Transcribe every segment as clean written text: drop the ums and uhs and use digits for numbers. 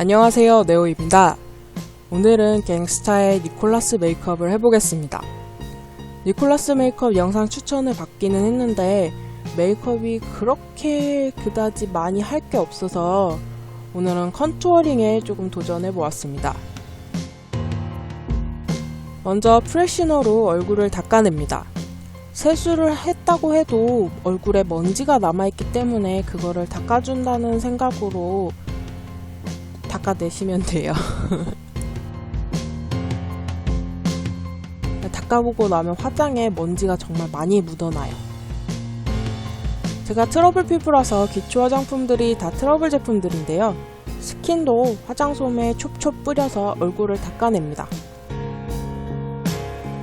안녕하세요, 네오입니다. 오늘은 갱스타의 니콜라스 메이크업을 해보겠습니다. 니콜라스 메이크업 영상 추천을 받기는 했는데 메이크업이 그렇게 그다지 많이 할 게 없어서 오늘은 컨투어링에 조금 도전해보았습니다. 먼저 프레시너로 얼굴을 닦아냅니다. 세수를 했다고 해도 얼굴에 먼지가 남아있기 때문에 그거를 닦아준다는 생각으로 닦아내시면 돼요. 닦아보고 나면 화장에 먼지가 정말 많이 묻어나요. 제가 트러블 피부라서 기초 화장품들이 다 트러블 제품들인데요. 스킨도 화장솜에 촉촉 뿌려서 얼굴을 닦아냅니다.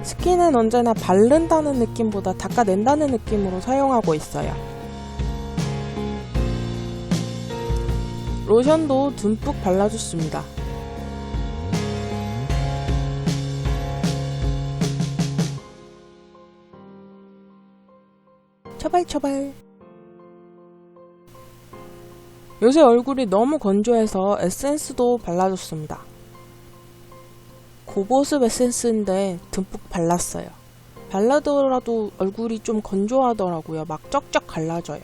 스킨은 언제나 바른다는 느낌보다 닦아낸다는 느낌으로 사용하고 있어요. 로션도 듬뿍 발라줬습니다. 처발처발. 요새 얼굴이 너무 건조해서 에센스도 발라줬습니다. 고보습 에센스인데 듬뿍 발랐어요. 발라더라도 얼굴이 좀 건조하더라고요. 막 쩍쩍 갈라져요.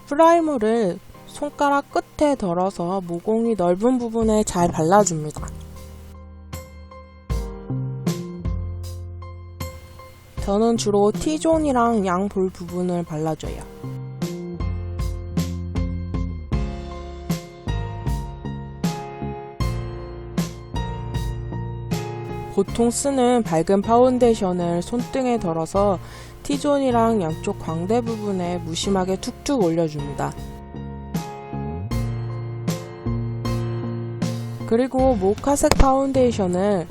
프라이머를 손가락 끝에 덜어서 모공이 넓은 부분에 잘 발라줍니다. 저는 주로 T존이랑 양볼 부분을 발라줘요. 보통 쓰는 밝은 파운데이션을 손등에 덜어서 T존이랑 양쪽 광대 부분에 무심하게 툭툭 올려줍니다. 그리고 모카색 파운데이션을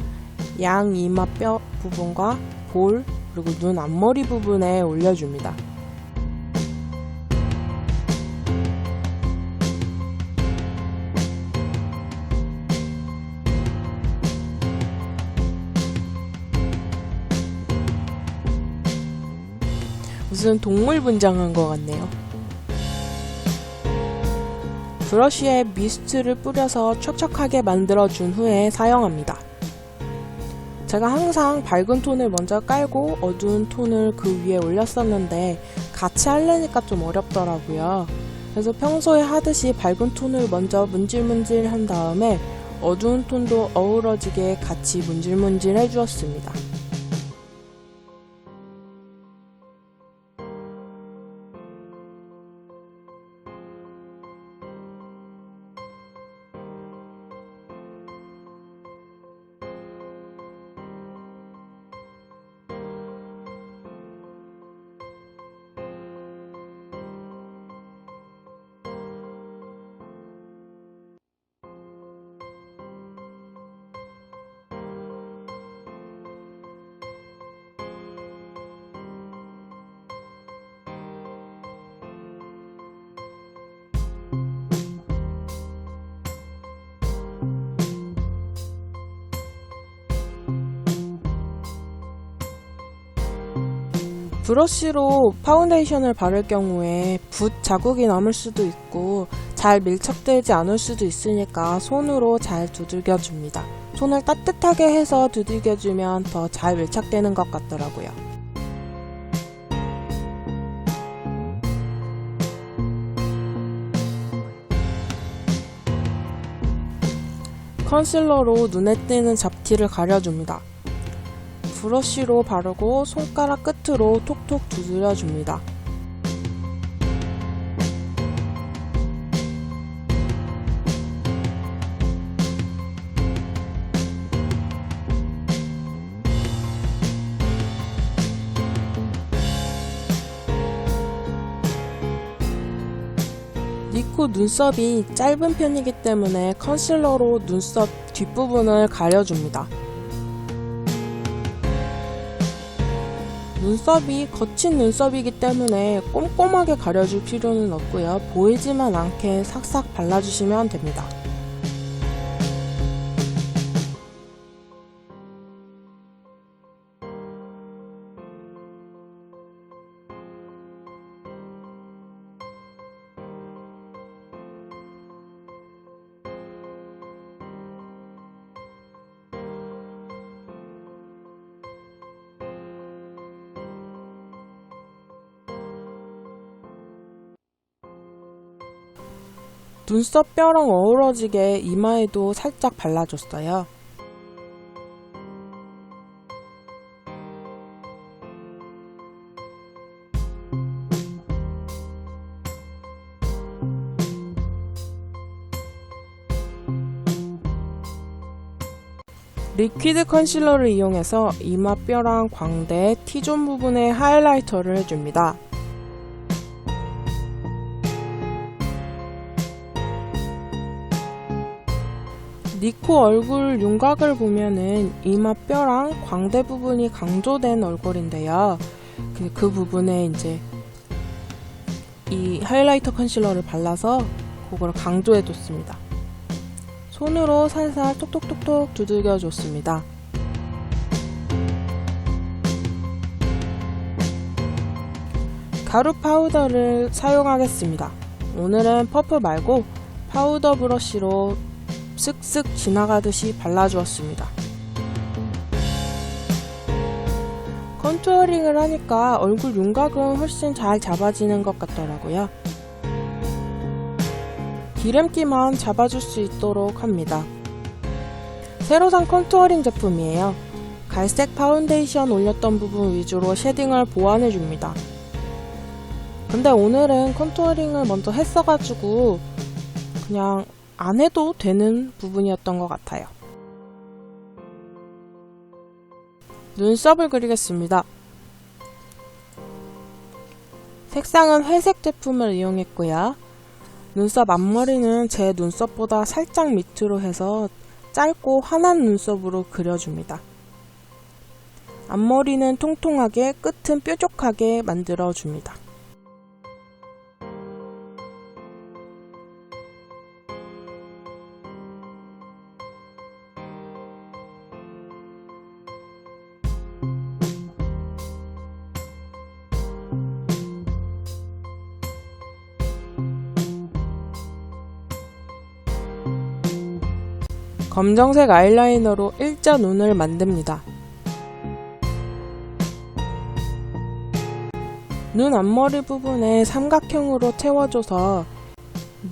양 이마뼈 부분과 볼, 그리고 눈 앞머리 부분에 올려줍니다. 무슨 동물 분장한 것 같네요. 브러쉬에 미스트를 뿌려서 촉촉하게 만들어준 후에 사용합니다. 제가 항상 밝은 톤을 먼저 깔고 어두운 톤을 그 위에 올렸었는데 같이 하려니까 좀 어렵더라고요. 그래서 평소에 하듯이 밝은 톤을 먼저 문질문질 한 다음에 어두운 톤도 어우러지게 같이 문질문질 해주었습니다. 브러쉬로 파운데이션을 바를 경우에 붓 자국이 남을 수도 있고 잘 밀착되지 않을 수도 있으니까 손으로 잘 두들겨 줍니다. 손을 따뜻하게 해서 두들겨 주면 더 잘 밀착되는 것 같더라고요. 컨실러로 눈에 띄는 잡티를 가려줍니다. 브러쉬로 바르고 손가락 끝으로 톡톡 두드려줍니다. 니코 눈썹이 짧은 편이기 때문에 컨실러로 눈썹 뒷부분을 가려줍니다. 눈썹이 거친 눈썹이기 때문에 꼼꼼하게 가려줄 필요는 없고요. 보이지만 않게 싹싹 발라주시면 됩니다. 눈썹 뼈랑 어우러지게 이마에도 살짝 발라줬어요. 리퀴드 컨실러를 이용해서 이마뼈랑 광대, T존 부분에 하이라이터를 해줍니다. 니코 얼굴 윤곽을 보면은 이마뼈랑 광대 부분이 강조된 얼굴인데요. 그 부분에 이제 이 하이라이터 컨실러를 발라서 그거를 강조해줬습니다. 손으로 살살 톡톡톡톡 두들겨줬습니다. 가루 파우더를 사용하겠습니다. 오늘은 퍼프 말고 파우더 브러쉬로 쓱쓱 지나가듯이 발라주었습니다. 컨투어링을 하니까 얼굴 윤곽은 훨씬 잘 잡아지는 것 같더라고요. 기름기만 잡아줄 수 있도록 합니다. 새로 산 컨투어링 제품이에요. 갈색 파운데이션 올렸던 부분 위주로 쉐딩을 보완해줍니다. 근데 오늘은 컨투어링을 먼저 했어가지고 그냥 안 해도 되는 부분이었던 것 같아요. 눈썹을 그리겠습니다. 색상은 회색 제품을 이용했고요. 눈썹 앞머리는 제 눈썹보다 살짝 밑으로 해서 짧고 환한 눈썹으로 그려줍니다. 앞머리는 통통하게, 끝은 뾰족하게 만들어줍니다. 검정색 아이라이너로 일자 눈을 만듭니다. 눈 앞머리 부분에 삼각형으로 채워줘서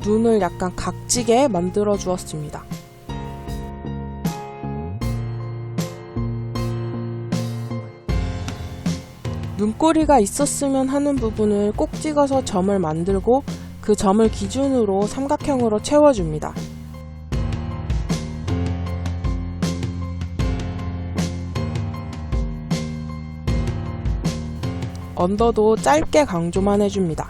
눈을 약간 각지게 만들어 주었습니다. 눈꼬리가 있었으면 하는 부분을 꼭 찍어서 점을 만들고 그 점을 기준으로 삼각형으로 채워줍니다. 언더도 짧게 강조만 해줍니다.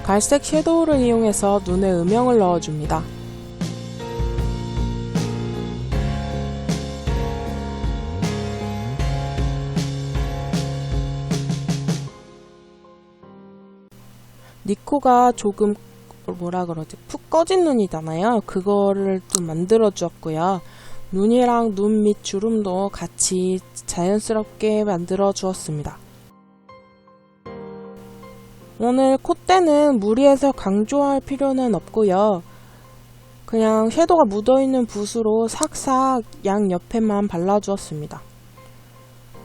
갈색 섀도우를 이용해서 눈에 음영을 넣어줍니다. 니코가 조금 푹 꺼진 눈이잖아요. 그거를 좀 만들어 주었고요. 눈이랑 눈 밑 주름도 같이 자연스럽게 만들어 주었습니다. 오늘 콧대는 무리해서 강조할 필요는 없고요. 그냥 섀도우가 묻어있는 붓으로 싹싹 양옆에만 발라주었습니다.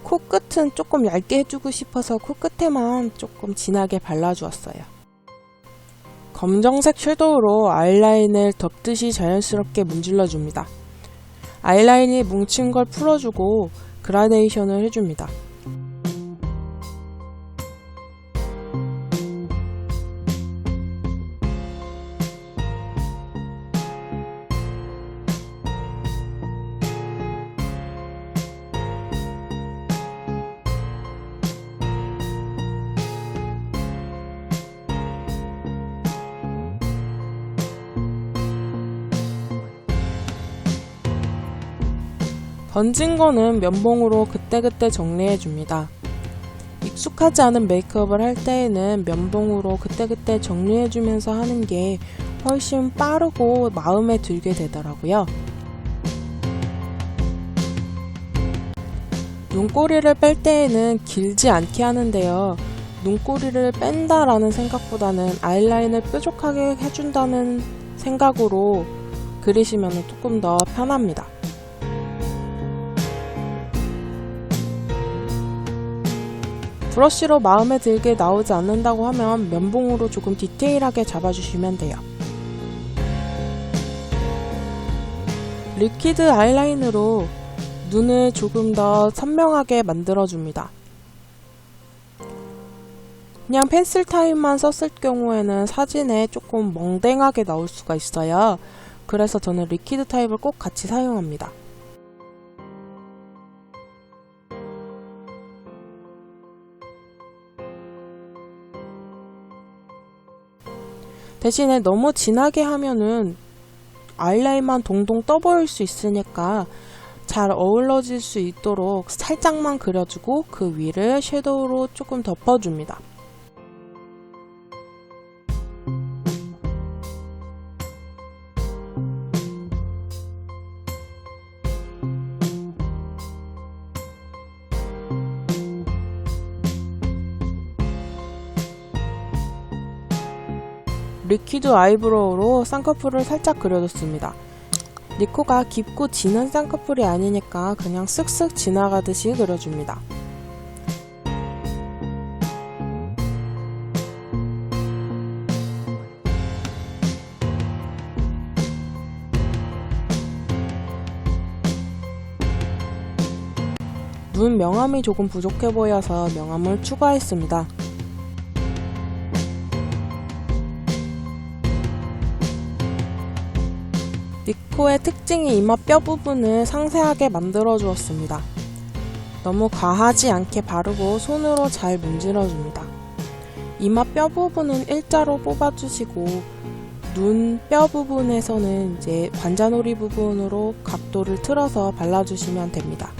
코끝은 조금 얇게 해주고 싶어서 코끝에만 조금 진하게 발라주었어요. 검정색 섀도우로 아이라인을 덮듯이 자연스럽게 문질러줍니다. 아이라인이 뭉친 걸 풀어주고 그라데이션을 해줍니다. 던진 거는 면봉으로 그때그때 정리해줍니다. 익숙하지 않은 메이크업을 할 때에는 면봉으로 그때그때 정리해주면서 하는 게 훨씬 빠르고 마음에 들게 되더라고요. 눈꼬리를 뺄 때에는 길지 않게 하는데요. 눈꼬리를 뺀다라는 생각보다는 아이라인을 뾰족하게 해준다는 생각으로 그리시면 조금 더 편합니다. 브러쉬로 마음에 들게 나오지 않는다고 하면 면봉으로 조금 디테일하게 잡아주시면 돼요. 리퀴드 아이라인으로 눈을 조금 더 선명하게 만들어줍니다. 그냥 펜슬 타입만 썼을 경우에는 사진에 조금 멍댕하게 나올 수가 있어요. 그래서 저는 리퀴드 타입을 꼭 같이 사용합니다. 대신에 너무 진하게 하면은 아이라인만 동동 떠 보일 수 있으니까 잘 어우러질 수 있도록 살짝만 그려주고 그 위를 섀도우로 조금 덮어줍니다. 리퀴드 아이브로우로 쌍꺼풀을 살짝 그려줬습니다. 니코가 깊고 진한 쌍꺼풀이 아니니까 그냥 쓱쓱 지나가듯이 그려줍니다. 눈 명암이 조금 부족해 보여서 명암을 추가했습니다. 니코의 특징이 이마 뼈 부분을 상세하게 만들어 주었습니다. 너무 과하지 않게 바르고 손으로 잘 문질러줍니다. 이마 뼈 부분은 일자로 뽑아주시고 눈 뼈 부분에서는 이제 관자놀이 부분으로 각도를 틀어서 발라주시면 됩니다.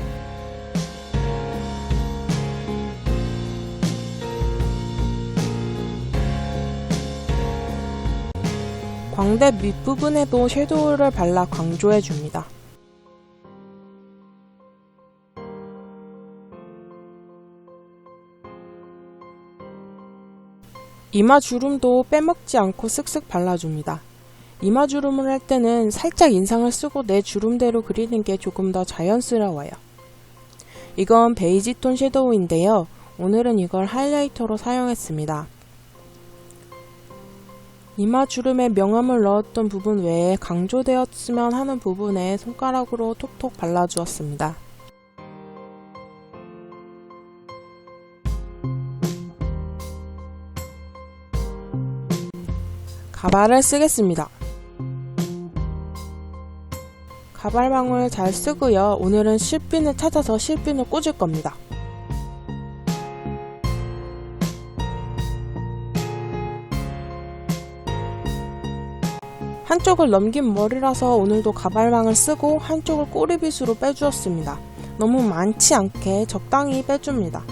광대 밑부분에도 섀도우를 발라 강조해줍니다. 이마주름도 빼먹지 않고 쓱쓱 발라줍니다. 이마주름을 할 때는 살짝 인상을 쓰고 내 주름대로 그리는 게 조금 더 자연스러워요. 이건 베이지 톤 섀도우인데요. 오늘은 이걸 하이라이터로 사용했습니다. 이마주름에 명암을 넣었던 부분 외에 강조되었으면 하는 부분에 손가락으로 톡톡 발라주었습니다. 가발을 쓰겠습니다. 가발망을 잘 쓰고요. 오늘은 실핀을 찾아서 실핀을 꽂을 겁니다. 한쪽을 넘긴 머리라서 오늘도 가발망을 쓰고 한쪽을 꼬리빗으로 빼주었습니다. 너무 많지 않게 적당히 빼줍니다.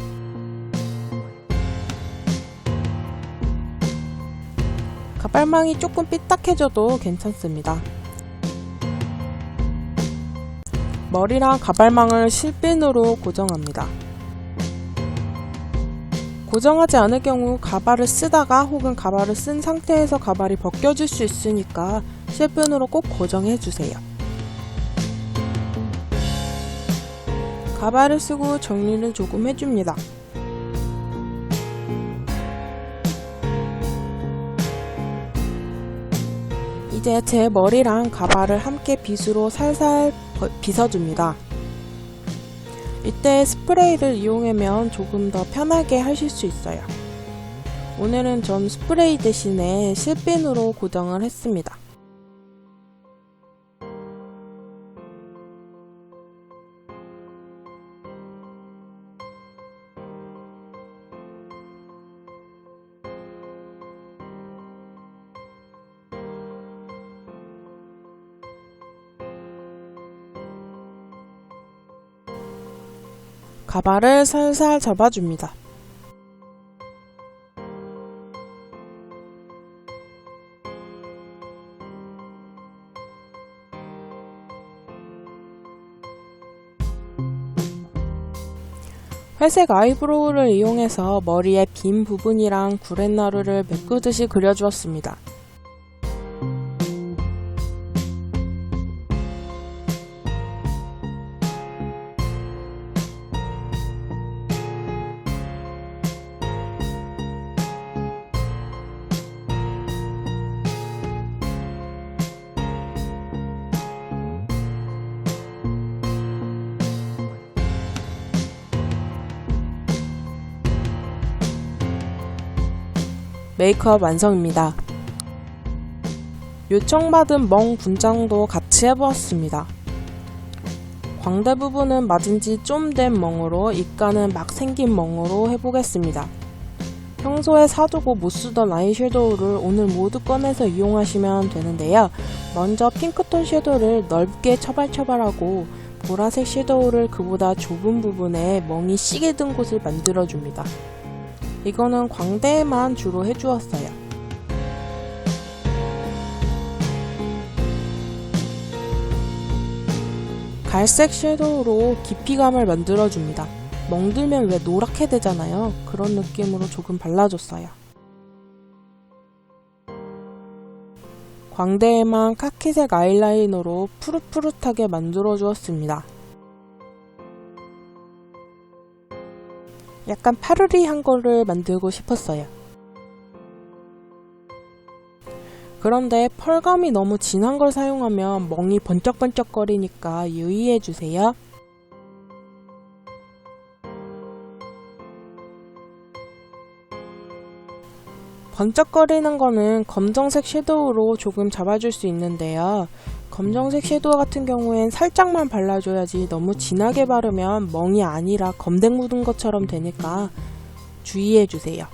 가발망이 조금 삐딱해져도 괜찮습니다. 머리랑 가발망을 실핀으로 고정합니다. 고정하지 않을 경우 가발을 쓰다가 혹은 가발을 쓴 상태에서 가발이 벗겨질 수 있으니까 실핀으로 꼭 고정해주세요. 가발을 쓰고 정리를 조금 해줍니다. 이제 제 머리랑 가발을 함께 빗으로 살살 빗어줍니다. 이때 스프레이를 이용하면 조금 더 편하게 하실 수 있어요. 오늘은 전 스프레이 대신에 실핀으로 고정을 했습니다. 가발을 살살 접어줍니다. 회색 아이브로우를 이용해서 머리의 빈 부분이랑 구렛나루를 메꾸듯이 그려주었습니다. 메이크업 완성입니다. 요청받은 멍 분장도 같이 해보았습니다. 광대 부분은 맞은 지 좀 된 멍으로, 입가는 막 생긴 멍으로 해보겠습니다. 평소에 사두고 못쓰던 아이섀도우를 오늘 모두 꺼내서 이용하시면 되는데요. 먼저 핑크톤 섀도우를 넓게 처발처발하고 보라색 섀도우를 그보다 좁은 부분에 멍이 시게 든 곳을 만들어줍니다. 이거는 광대에만 주로 해주었어요. 갈색 섀도우로 깊이감을 만들어줍니다. 멍들면 왜 노랗게 되잖아요. 그런 느낌으로 조금 발라줬어요. 광대에만 카키색 아이라이너로 푸릇푸릇하게 만들어주었습니다. 약간 파르리한 거를 만들고 싶었어요. 그런데 펄감이 너무 진한 걸 사용하면 멍이 번쩍번쩍거리니까 유의해주세요. 번쩍거리는 거는 검정색 섀도우로 조금 잡아줄 수 있는데요. 검정색 섀도우 같은 경우엔 살짝만 발라줘야지 너무 진하게 바르면 멍이 아니라 검댕 묻은 것처럼 되니까 주의해주세요.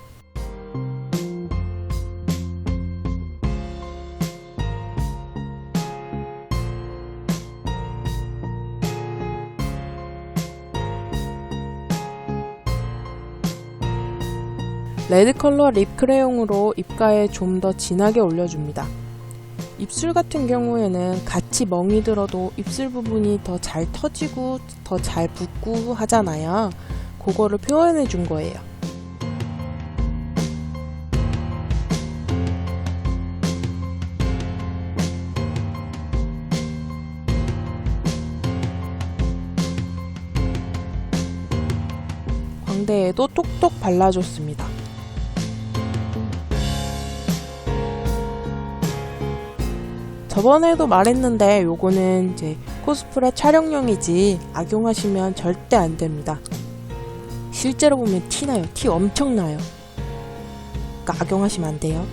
레드 컬러 립 크레용으로 입가에 좀 더 진하게 올려줍니다. 입술 같은 경우에는 같이 멍이 들어도 입술 부분이 더 잘 터지고 더 잘 붓고 하잖아요. 그거를 표현해 준 거예요. 광대에도 톡톡 발라줬습니다. 저번에도 말했는데 요거는 이제 코스프레 촬영용이지 악용하시면 절대 안 됩니다. 실제로 보면 티나요. 티 엄청 나요. 그러니까 악용하시면 안 돼요.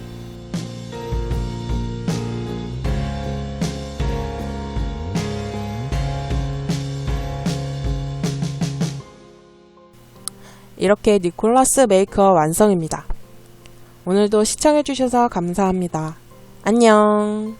이렇게 니콜라스 메이크업 완성입니다. 오늘도 시청해주셔서 감사합니다. 안녕.